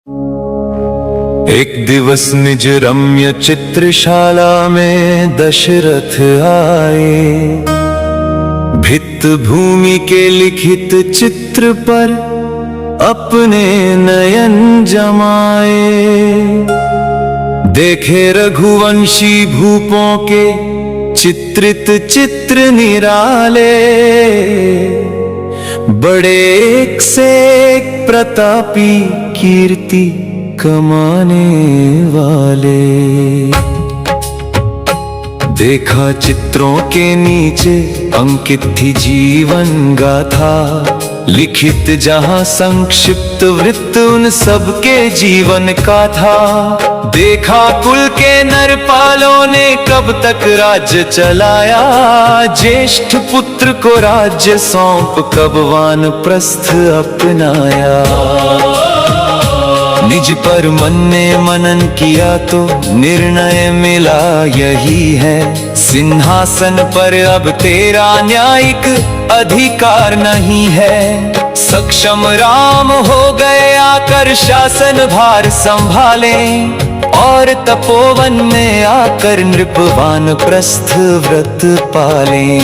एक दिवस निज रम्य चित्रशाला में दशरथ आए। भित्त भूमि के लिखित चित्र पर अपने नयन जमाए। देखे रघुवंशी भूपों के चित्रित चित्र निराले। बड़े एक से एक प्रतापी कीर्ति कमाने वाले। देखा चित्रों के नीचे अंकित थी जीवन गाथा। लिखित जहां संक्षिप्त वृत्त उन सबके जीवन का था। देखा कुल के नरपालों ने कब तक राज्य चलाया। ज्येष्ठ पुत्र को राज्य सौंप कब वानप्रस्थ अपनाया। निज पर मन ने मनन किया तो निर्णय मिला यही है। सिंहासन पर अब तेरा न्यायिक अधिकार नहीं है। सक्षम राम हो गए आकर शासन भार संभाले। और तपोवन में आकर नृप वानप्रस्थ व्रत पाले।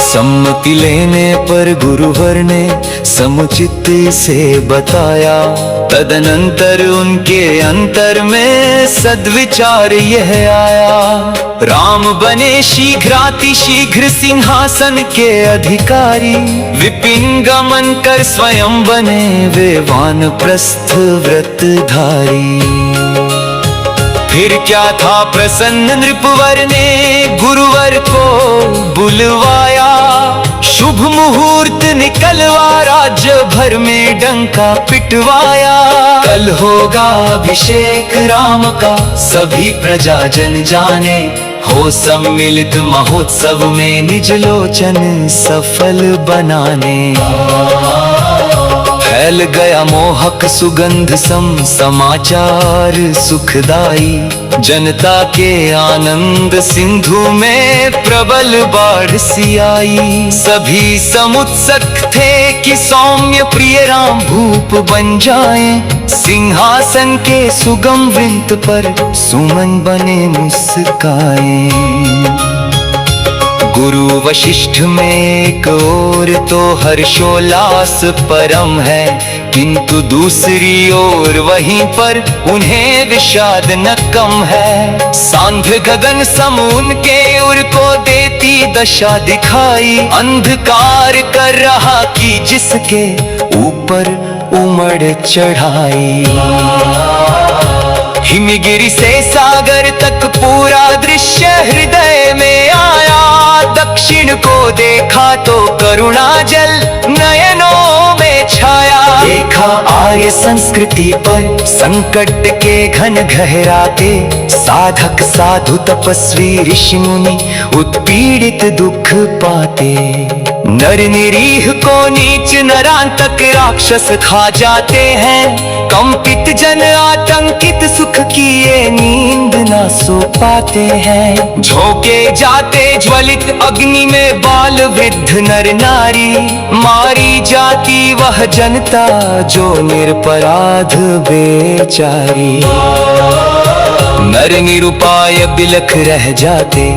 सम्मति लेने पर गुरुवर ने समुचित से बताया। तदनंतर उनके अंतर में सद्विचार यह आया। राम बने शीघ्रातिशीघ्र सिंहासन के अधिकारी। विपिन गमन कर स्वयं बने वे वानप्रस्थ व्रतधारी। फिर क्या था प्रसन्न नृपवर ने गुरुवर को बुलवाया। शुभ मुहूर्त निकलवा राज्य भर में डंका पिटवाया। कल होगा अभिषेक राम का सभी प्रजाजन जाने। हो सम्मिलित महोत्सव में निज लोचन सफल बनाने। फैल गया मोहक सुगंध समाचार सुखदाई। जनता के आनंद सिंधु में प्रबल बाढ़ सी आई। सभी समुत्सुक थे कि सौम्य प्रिय राम भूप बन जाएं। सिंहासन के सुगम वृंत पर सुमन बने मुस्काएं। गुरु वशिष्ठ में एक ओर तो हर्षोल्लास परम है। किंतु दूसरी ओर वहीं पर उन्हें विषाद न कम है। सांध्य गगन सम उनके उर को देती दशा दिखाई। अंधकार कर रहा कि जिसके ऊपर उमड़ चढ़ाई। हिमगिरी से सागर तक पूरा दृश्य हृदय में आया। दक्षिण को देखा तो करुणा जल नयनों में छाया। देखा आर्य संस्कृति पर संकट के घन गहराते। साधक साधु तपस्वी ऋषि मुनि उत्पीड़ित दुख पाते। नर निरीह को नीच नरांतक राक्षस खा जाते हैं। कंपित जन आतंकित सुख किए नींद ना सो पाते हैं। झोंके जाते ज्वलित अग्नि में बाल वृद्ध नर नारी। मारी जाती वह जनता जो निरपराध बेचारी। नर निरुपाय बिलख रह जाते।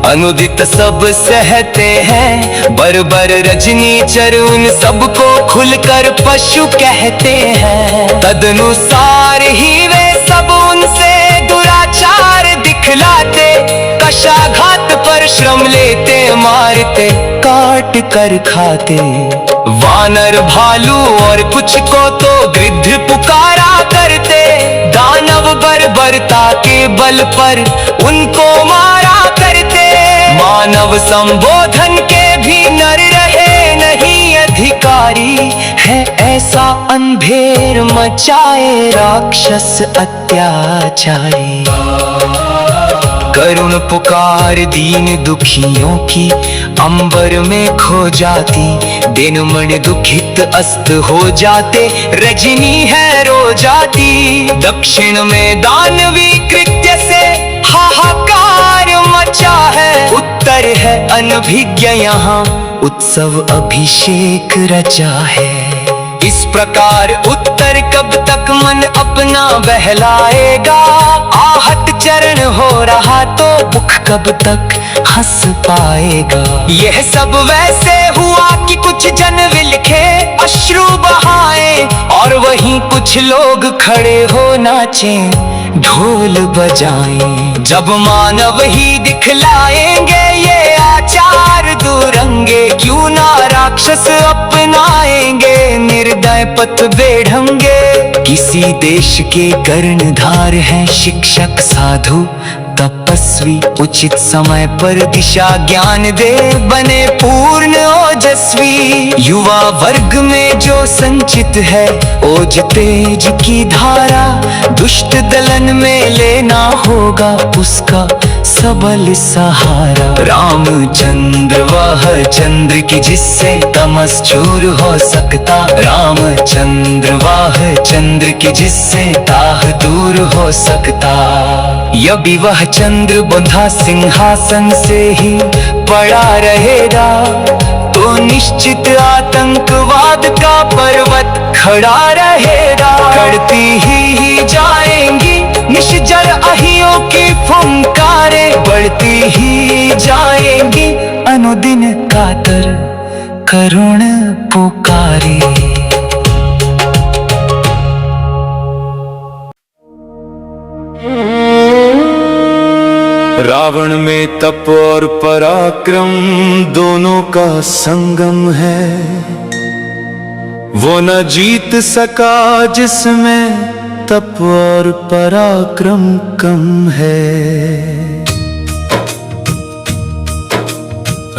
अनुदित सब सहते हैं। बर्बर रजनीचर उन सबको खुलकर पशु कहते हैं। तदनुसार ही वे सब उनसे दुराचार दिखलाते। कशाघात पर श्रम लेते मारते काट कर खाते। वानर भालू और कुछ को तो गिद्ध पुकारा करते। दानव बर्बरता के बल पर उनको मारा करते। मानव संबोधन के भी नर रहे नहीं अधिकारी। है ऐसा अंधेर मचाए राक्षस अत्याचारी। करुण पुकार दीन दुखियों की अंबर में खो जाती। दिन मन दुखित अस्त हो जाते। रजनी है रो जाती। दक्षिण में दानवी कृत्य से हाहाकार मचा है। उत्तर है अनभिज्ञ यहाँ उत्सव अभिषेक रचा है। इस प्रकार उत्तर कब तक मन अपना बहलाएगा। आहत चरण हो रहा तो मुख कब तक हंस पाएगा। यह सब वैसे हुआ कि कुछ जन विलखे अश्रु बहाए, और वहीं कुछ लोग खड़े हो नाचे ढोल बजाएं। जब मानव ही दिखलाएंगे ये आचार दुरंगे, क्यों ना राक्षस अपनाएंगे निर्दय पथ बेढंगे। किसी देश के कर्णधार हैं शिक्षक साधु तपस्वी, उचित समय पर दिशा ज्ञान दे बने पूर्ण ओजस्वी। युवा वर्ग में जो संचित है ओज तेज की धारा, दुष्ट दलन में लेना होगा उसका सबल सहारा। रामचंद्र वह चंद्र की जिससे तमस चूर हो सकता, रामचंद्र वह चंद्र की जिससे ताह दूर हो सकता। यदि वह चंद्र बंधा सिंहासन से ही पड़ा रहेगा, तो निश्चित आतंकवाद का पर्वत खड़ा रहेगा। करती ही जाएंगी निश्चर अहियों की फुंकारें, बढ़ती ही जाएंगी अनुदिन कातर करुण पुकारे। रावण में तप और पराक्रम दोनों का संगम है, वो न जीत सका जिसमें तप और पराक्रम कम है।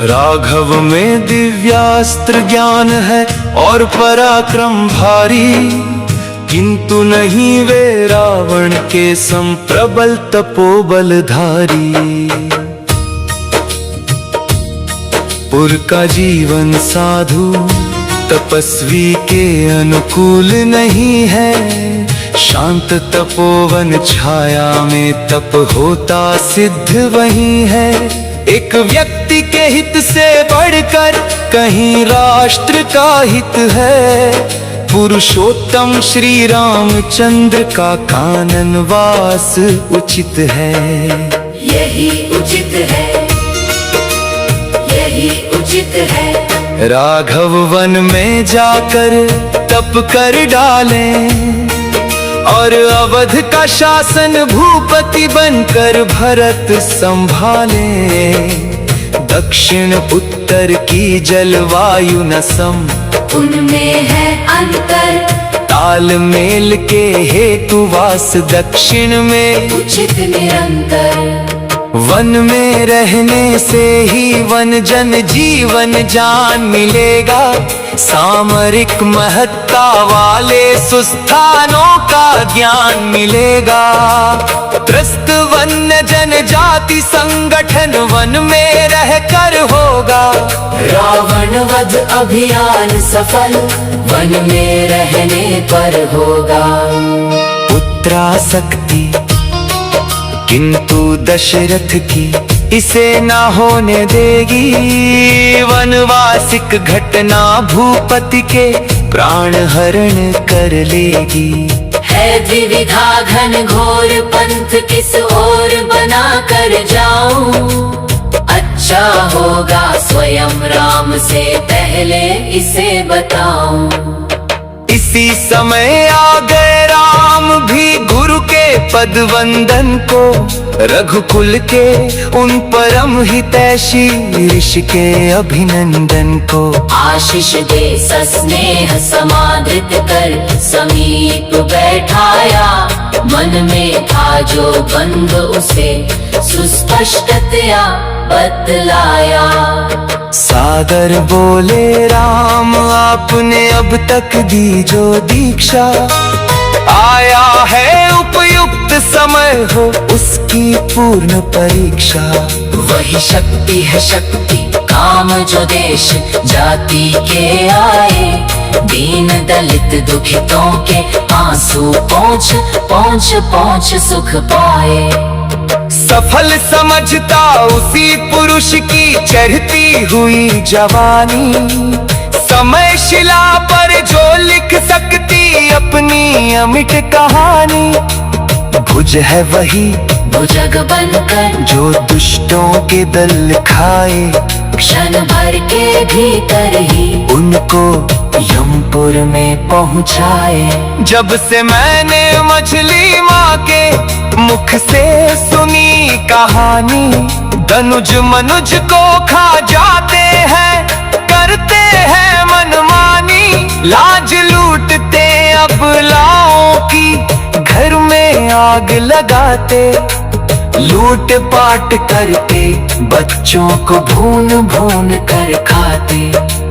राघव में दिव्यास्त्र ज्ञान है और पराक्रम भारी, किंतु नहीं वे रावण के सम प्रबल तपोबलधारी। पुर का जीवन साधु तपस्वी के अनुकूल नहीं है, शांत तपोवन छाया में तप होता सिद्ध वही है। एक व्यक्ति के हित से बढ़कर कहीं राष्ट्र का हित है, पुरुषोत्तम श्री रामचंद्र का काननवास उचित है। यही उचित है, यही उचित है। राघव वन में जाकर तप कर डालें, और अवध का शासन भूपति बनकर भरत संभालें। दक्षिण उत्तर की जलवायु न सम, उनमें है अंतर। तालमेल के हेतु वास दक्षिण में उचित निरंतर। वन में रहने से ही वन जन जीवन जान मिलेगा, सामरिक महत्ता वाले सुस्थानों का ज्ञान मिलेगा। त्रस्त वन्य जनजाति संगठन वन में रहकर होगा, रावण वध अभियान सफल वन में रहने पर होगा। पुत्रासक्ति किंतु दशरथ की इसे ना होने देगी, वनवासिक घटना भूपति के प्राण हरण कर लेगी। है द्विविधा घन घोर पंथ किस ओर बना कर जाऊं, अच्छा होगा स्वयं राम से पहले इसे बताऊं। इसी समय आ गए राम भी गुरु के पद वंदन को, रघुकुल के उन परम हितैषी ऋषि के अभिनंदन को। आशीष दे सस्नेह समाधित कर समीप बैठाया, मन में था जो बंध उसे सुस्पष्टतया बतलाया। सादर बोले राम आपने अब तक दी जो दीक्षा, आया है उपयुक्त समय हो उसकी पूर्ण परीक्षा। वही शक्ति है शक्ति काम जो देश जाति के आए, दीन दलित दुखितों के आंसू पोंछ पोंछ पोंछ सुख पाए। सफल समझता उसी पुरुष की चढ़ती हुई जवानी, समय शिला पर जो लिख सकती अपनी अमिट कहानी, भुज है वही भुजग बनकर जो दुष्टों के दल खाए, क्षण भर के भीतर ही उनको यमपुर में पहुँचाए। जब से मैंने मछली माँ के मुख से सुनी कहानी, धनुज मनुज को खा जाते हैं, करते हैं मनमानी, लाज लूटते अबलाओं की, घर में आग लगाते, लूट पाट करते, बच्चों को भून भून कर खाते।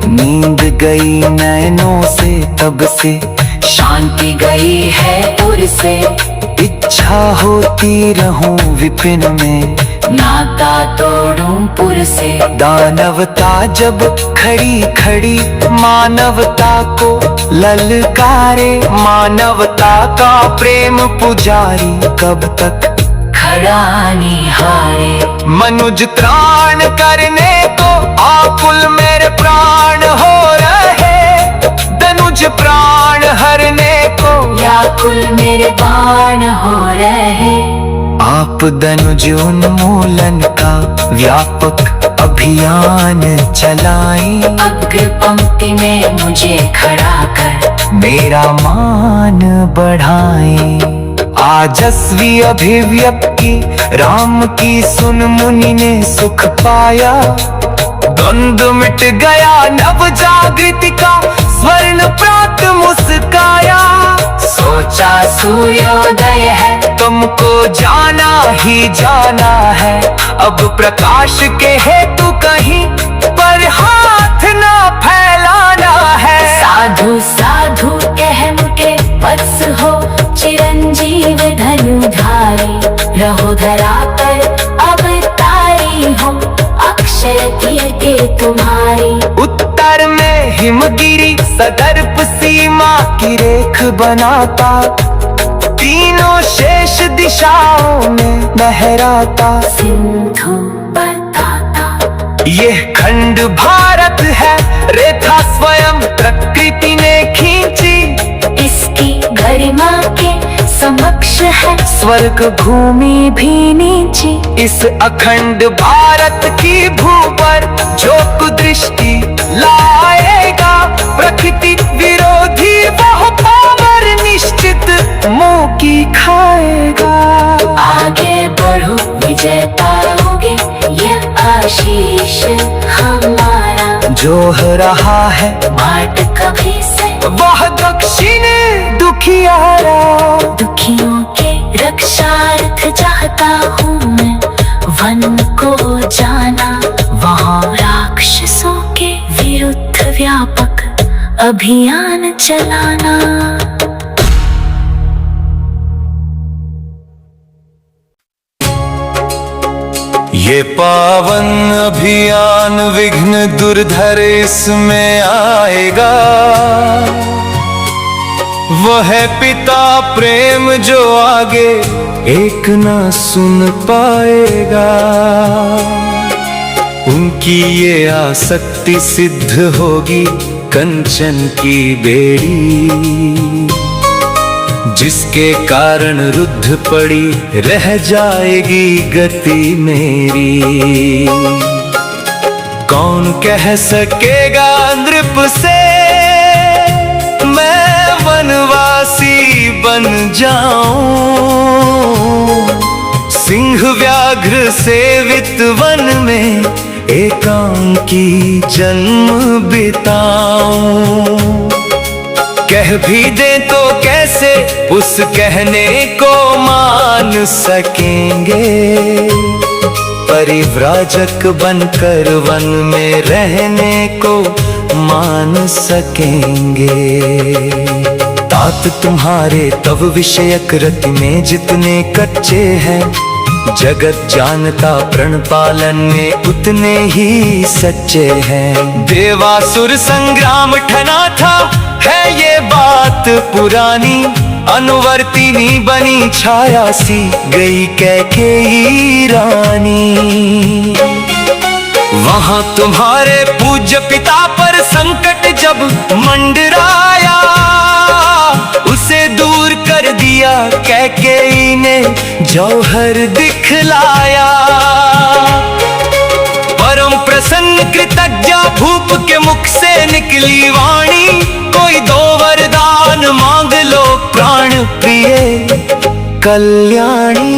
नींद गई नैनों से तब से, शांति गई है उर से, इच्छा होती रहूं विपिन में, नाता तोड़ूं पुर से। दानवता जब खड़ी खड़ी मानवता को ललकारे, मानवता का प्रेम पुजारी कब तक खड़ा निहारे। मनुज त्राण करने को आकुल मेरे प्राण हो रहे, धनुज प्राण हरने को व्याकुल मेरे बाण हो रहे। आप धनुज उन्मूलन का व्यापक अभियान चलाएं, अग्र पंक्ति में मुझे खड़ा कर मेरा मान बढ़ाएं। आजस्वी अभिव्यक्ति राम की सुन मुनि ने सुख पाया, द्वंद मिट गया नव जागृति का स्वर्ण प्राप्त मुस्काया। सोचा सूर्योदय है तुमको जाना ही जाना है, अब प्रकाश के हेतु कहीं पर हाथ ना फैलाना है। साधु साधु कह मुके वत्स हो चिरंजीव धनुधारी, रहो धरा पर अब तारी हो अक्षय कीर्ति तुम्हारी। उत्तर में हिमगिरी सदर्प सीमा की रेख बनाता, तीनों शेष दिशाओं में लहराता, सिंधु बताता ये खंड भारत है, रेखा स्वयं प्रकृति ने खींची, इसकी गरिमा के समक्ष है स्वर्ग भूमि भी नीची। इस अखंड भारत की भू पर जो कुदृष्टि लाएगा, प्रकृति विरोधी वह पावर निश्चित मुंह की खाएगा। आगे बढ़ो विजय पाओगे, ये आशीष हमारा, जो हो रहा है बाट कभी से वह दक्षिण दुखियारा, दुखियों के रक्षार्थ चाहता हूँ मैं वन को जाना, वहाँ राक्षसों के विरुद्ध व्यापक अभियान चलाना। ये पावन अभियान विघ्न दुर्धर इसमें आएगा, वह है पिता प्रेम जो आगे एक न सुन पाएगा। उनकी ये आसक्ति सिद्ध होगी कंचन की बेड़ी, जिसके कारण रुद्ध पड़ी रह जाएगी गति मेरी। कौन कह सकेगा नृप से मैं वनवासी बन जाऊं, सिंह व्याघ्र सेवित वन में एकांकी जन्म बिताऊं। कह भी दे तो कैसे उस कहने को मान सकेंगे, परिव्राजक बनकर वन में रहने को मान सकेंगे। तात तुम्हारे तव विषयक रति में जितने कच्चे हैं, जगत जानता प्रण पालन में उतने ही सच्चे हैं। देवासुर संग्राम ठना था है ये बात पुरानी, अनुवर्तिनी बनी छाया सी गई कैकेयी रानी। यहाँ तुम्हारे पूज्य पिता पर संकट जब मंडराया, उसे दूर कर दिया कैकेयी ने जौहर दिखलाया। परम प्रसन्न कृतज्ञा भूप के मुख से निकली वाणी, कोई दो वरदान मांग लो प्राण प्रिय कल्याणी।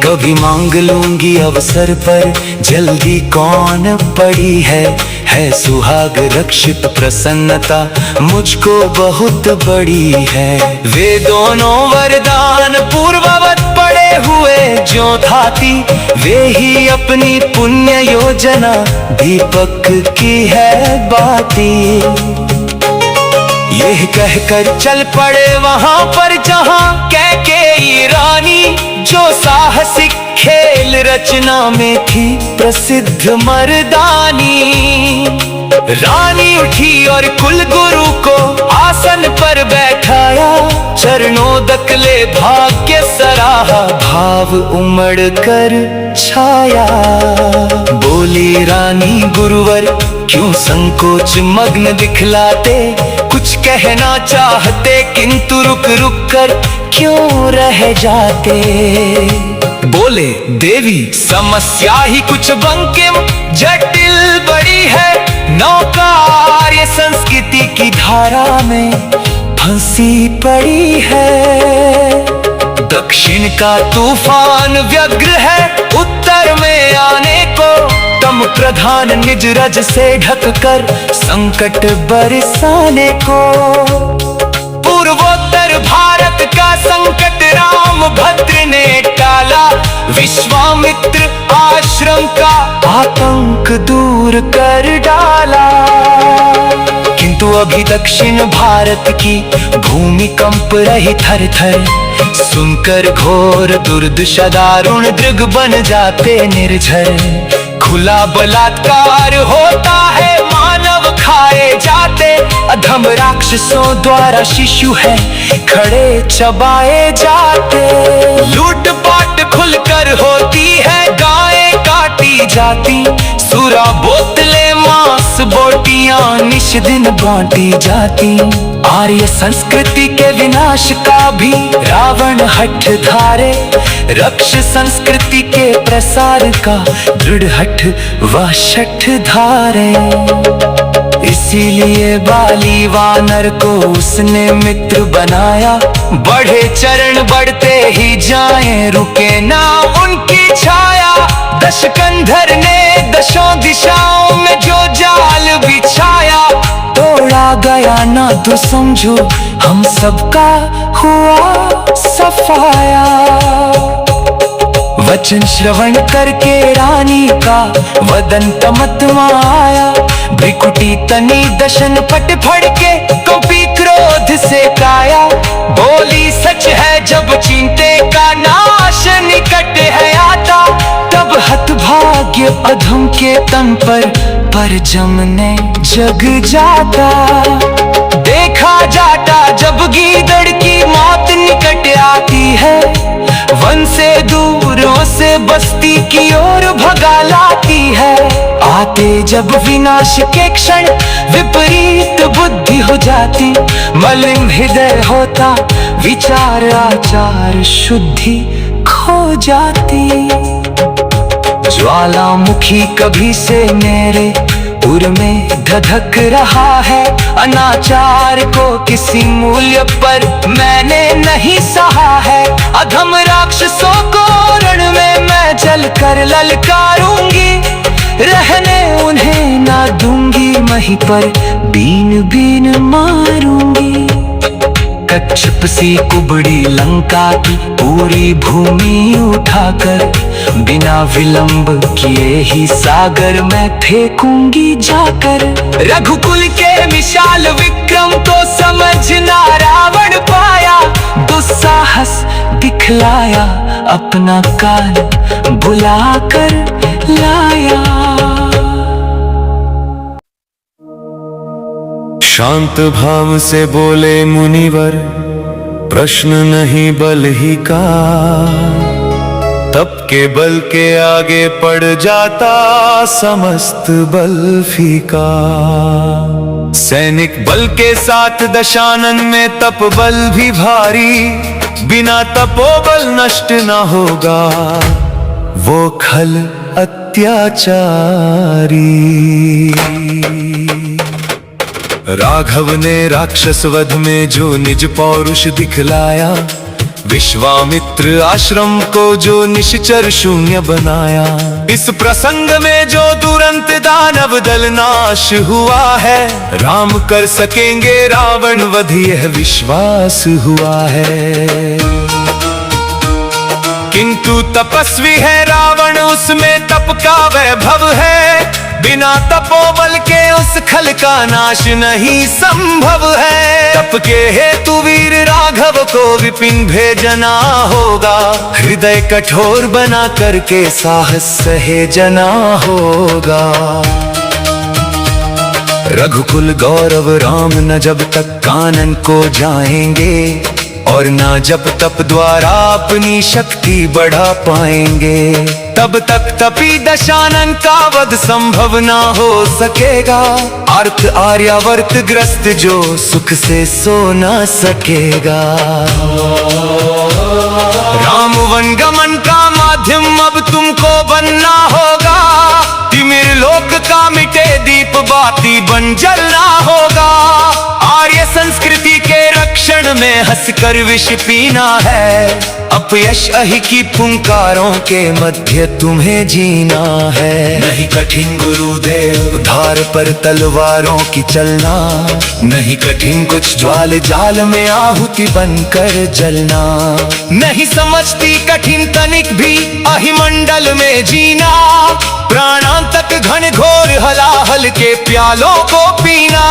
कभी मांग लूंगी अवसर पर, जल्दी कौन पड़ी है सुहाग रक्षित प्रसन्नता मुझको बहुत बड़ी है। वे दोनों वरदान पूर्ववत पड़े हुए जो थाती, वे ही अपनी पुण्य योजना दीपक की है बाती। यह कहकर चल पड़े वहां पर जहां कैकेयी रानी, जो साहसिक खेल रचना में थी प्रसिद्ध मर्दानी। रानी उठी और कुल गुरु को आसन पर बैठाया, चरणोदक ले भाग्य सराहा भाव उमड़ कर छाया। बोली रानी गुरुवर क्यों संकोच मग्न दिखलाते, कुछ कहना चाहते किंतु रुक रुक कर क्यों रह जाते। बोले देवी समस्या ही कुछ बंकिम जटिल बड़ी है, नौकार्य संस्कृति की धारा में फंसी पड़ी है। दक्षिण का तूफान व्यग्र है उत्तर में आने को, तम प्रधान निज रज से ढककर संकट बरसाने को। पूर्वोत्तर भारत का संकट राम भद्र ने टाला, विश्वामित्र आश्रम का आतंक दूर कर डाला। किंतु अभी दक्षिण भारत की भूमि कंप रही थर थर, सुनकर घोर दुर्दशा दारुण दृग बन जाते निर्झर। खुला बलात्कार होता है मानव खाए जाते, अधम राक्षसों द्वारा शिशु है खड़े चबाए जाते। लूटपाट खुलकर होती है गायें काटी जाती, सुरा बोतले मांस बोटियां निश दिन बांटी जाती। आर्य संस्कृति के विनाश का भी रावण हठ धारे, रक्ष संस्कृति के प्रसार का दृढ़ हठ व शठ धारे। इसीलिए बाली वानर को उसने मित्र बनाया, बढ़े चरण बढ़ते ही जाएं रुके ना उनकी छाया। दशकंधर ने दशों दिशाओं में जो जाल बिछाया, तोड़ा गया ना तो समझो हम सबका हुआ सफाया। वचन श्रवण करके रानी का वदन तमतमा आया, भ्रिकुटी तनी दशन पट फड़ के कपी क्रोध से काया। बोली सच है जब चिंते का नाश निकट है आता, तब हतभाग्य अधम के तन पर जमने जग जाता। देखा जाता जब गीदड़ की मौत निकट आती है, वन से दूरों से बस्ती की ओर भगा लाती है। आते जब विनाश के क्षण विपरीत बुद्धि हो जाती, मलिन हृदय होता विचार आचार शुद्धि खो जाती। ज्वालामुखी कभी से मेरे उर में धधक रहा है, अनाचार को किसी मूल्य पर मैंने नहीं सहा है। अधम राक्षसों को रण में मैं जलकर ललकारूंगी, रहने उन्हें ना दूंगी मही पर बीन बीन मारूंगी। कच्छप सी कुबड़ी लंका की पूरी भूमि उठाकर, बिना विलंब किए ही सागर में फेंकूंगी जाकर। रघुकुल के विशाल विक्रम तो समझना रावण पाया, दुस्साहस दिखलाया अपना काल बुलाकर लाया। शांत भाव से बोले मुनिवर, प्रश्न नहीं बल ही का। तब के बल के आगे पड़ जाता समस्त बल फीका। सैनिक बल के साथ दशानन में तप बल भी भारी, बिना तपोबल नष्ट न होगा वो खल अत्याचारी। राघव ने राक्षस वध में जो निज पौरुष दिखलाया, विश्वामित्र आश्रम को जो निश्चर शून्य बनाया। इस प्रसंग में जो दुरंत दानव दल नाश हुआ है, राम कर सकेंगे रावण वध यह विश्वास हुआ है। किंतु तपस्वी है रावण, उसमें तप का वैभव है, बिना तपोबल के उस खल का नाश नहीं संभव है। तप के हेतु वीर राघव को विपिन भेजना होगा, हृदय कठोर बना करके साहस सहेजना होगा। रघुकुल गौरव राम न जब तक कानन को जाएंगे, और ना जब तप द्वारा अपनी शक्ति बढ़ा पाएंगे, तब तक तपी दशानन का वध संभव ना हो सकेगा। अर्थ आर्यावर्त ग्रस्त जो सुख से सो ना सकेगा। राम वन गमन का माध्यम अब तुमको बनना होगा, तिमिर लोक का मिटे दीप बाती बन जलना होगा। आर्य संस्कृति के रक्षण में हंसकर विष पीना है, अपयश अहि की पुकारों के मध्य तुम्हें जीना है। नहीं कठिन गुरुदेव धार पर तलवारों की चलना, नहीं कठिन कुछ ज्वाल जाल में आहुति बनकर जलना। नहीं समझती कठिन तनिक भी अहिमंडल में जीना, प्राणांतक घन घोर हलाहल के प्यालों को पीना।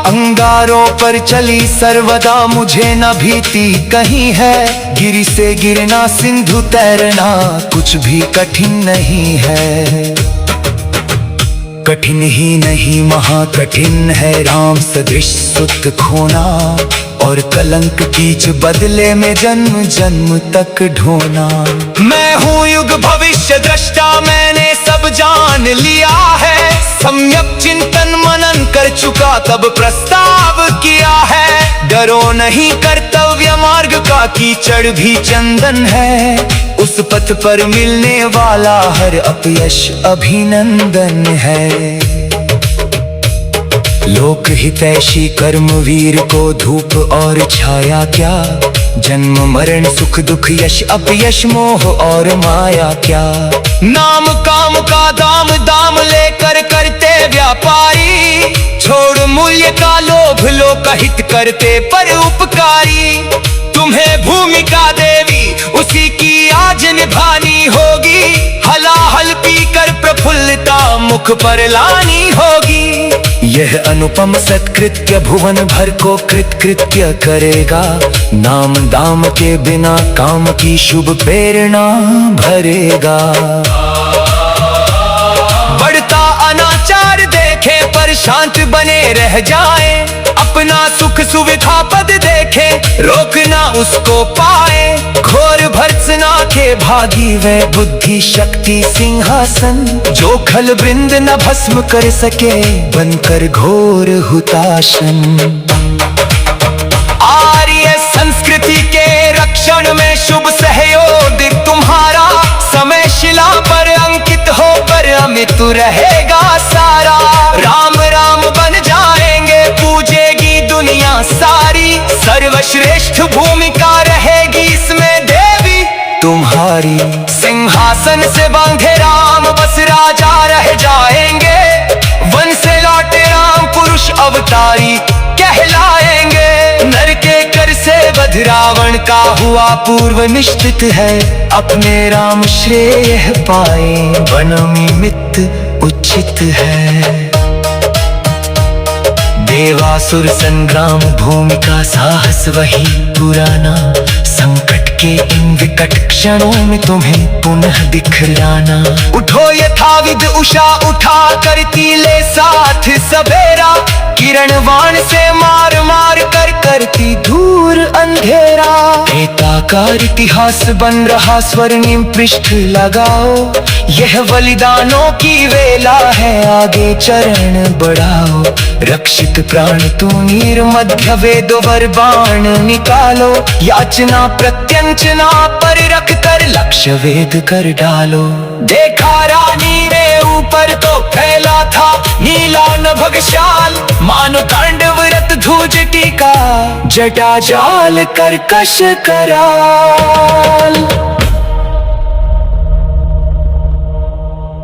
अंगारों पर चली सर्वदा मुझे न भीति कहीं है, गिरी से गिरना सिंधु तैरना कुछ भी कठिन नहीं है। कठिन ही नहीं महाकठिन है राम सदृश सुत खोना, और कलंक कीच बदले में जन्म जन्म तक ढोना। मैं हूँ युग भविष्य दृष्टा, मैंने सब जान लिया है, सम्यक चिंतन मनन कर चुका तब प्रस्ताव किया है। डरो नहीं कर्तव्य मार्ग का कीचड़ भी चंदन है, उस पथ पर मिलने वाला हर अपयश अभिनंदन है। लोक हितैषी कर्मवीर को धूप और छाया क्या, जन्म मरण सुख दुख यश अपयश मोह और माया क्या। नाम काम का दाम दाम लेकर करते व्यापारी, छोड़ मूल्य का लोभ लोकहित करते पर उपकारी। तुम्हें भूमिका देवी उसी की आज निभानी होगी, हलाहल पीकर प्रफुल्लता मुख पर लानी होगी। यह अनुपम सत्कृत्य भुवन भर को कृतकृत्य करेगा, नाम दाम के बिना काम की शुभ प्रेरणा भरेगा। बढ़ता अनाचार देखे पर शांत बने रह जाए, अपना सुख सुविधा पद देखे रोकना उसको पाए। घोर भर्त्सना के भागी वह बुद्धि शक्ति सिंहासन, जो खल वृंद न भस्म कर सके बनकर घोर हुताशन। आर्य संस्कृति के रक्षण में शुभ सहयोग तुम्हारा, समय शिला पर अंकित होकर अमित रहेगा सारा। राम राम बन जाएंगे पूजेगी दुनिया सारी, सर्वश्रेष्ठ भूमिका रहेगी इसमें देवी तुम्हारी। सिंहासन से बांधे राम बस राजा रह जाएंगे, वन से लौटे राम पुरुष अवतारी कहलाएंगे। नर के कर से वध रावण का हुआ पूर्व निश्चित है, अपने राम श्रेय पाए वन निमित्त उचित है। देवासुर संग्राम भूमि का साहस वही पुराना, संकट के इन विकट क्षणों में तुम्हें पुनः दिखलाना। उठो यथाविध उषा उठा करती ले साथ सवेरा, किरण वाण से मार मार कर करती दूर अंधेरा। त्रेताकार इतिहास बन रहा स्वर्णिम पृष्ठ लगाओ, यह बलिदानों की वेला है आगे चरण बढ़ाओ। रक्षित प्राण तू नीर मध्य वेद वर बाण निकालो, याचना प्रत्यंचना पर रख कर लक्ष्य वेद कर डालो। देखा रानी ने ऊपर तो फैला था नीला नभगशाल, मानो तांडव रत ध्वज टीका जटा जाल कर्कश कराल।